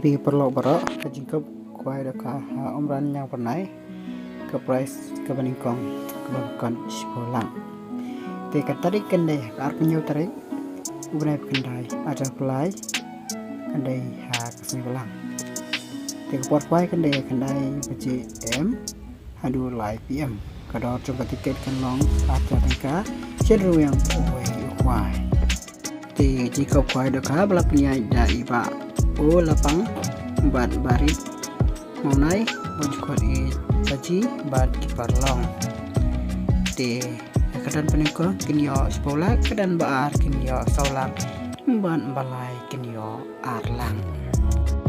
Pi perlu barak ke jingkup kuai deka omran yang pernah ke price ke beningkong ke bangkan sekolah. Pi tarik kendai ar penyu tarik ubnai kendai ada pelai kendai kesini belang. Pi pot kuai kendai biji hadu lai PM kadar coba tiket kan long atau tengka cenderung yang kuai. Pi jingkup kuai deka belak penyai dai ba lapang bat barit maunai bojkot saji bat parlong te kadan peniko kinyo sekolah kadan baar kinyo saulang ban balai kinyo arlang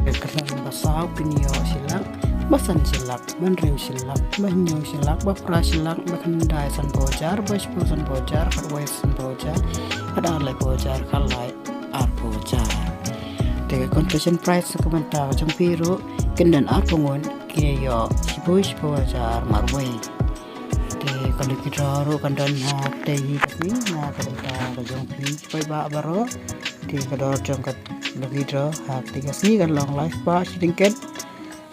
kadan basau kinyo silak basan silak banrew silak banyo silak bapra silak bakandai san bojar baspu san bojar karwai san bojar ada lai bojar kalai ar bojar. Confession price sekementar macam piru kendan arpungun kaya sibu ajar marwai kalau kita ro kendan hak tegi ni na kendan kajong pi pai ba baro kador jangkat lagi ro hak tiga sini kan long life ba sedikit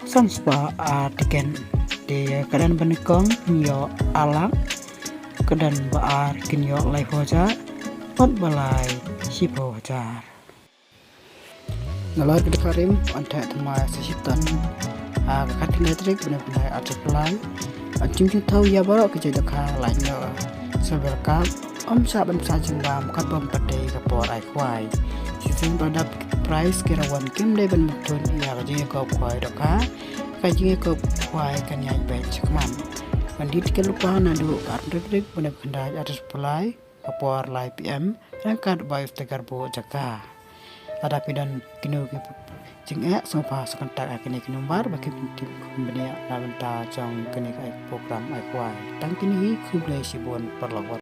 samspa tiken kedan benikong yo alang kedan baar kinyo life ajar pot balai sibu ajar nalar kita karim anta tema sesitan kakat elektrik benar-benar ada pelan cium tahu ya baru kerja dekat lainnya sebelum saban saja bam kat bam pada kapor ai sistem produk price kirawan kim dai ben mutun ya kerja kau kuai dekat kerja kau kuai kan yang baik cuman bandit ke lupa nadu kat elektrik benar-benar ada supply kapor lai PM rangkat baik tegar bo jaga ada pidan kinu jingak sofa sekentak kini bar bagi tim benia laventa jang kini program ai kuai tang kini kublai sibon perlawat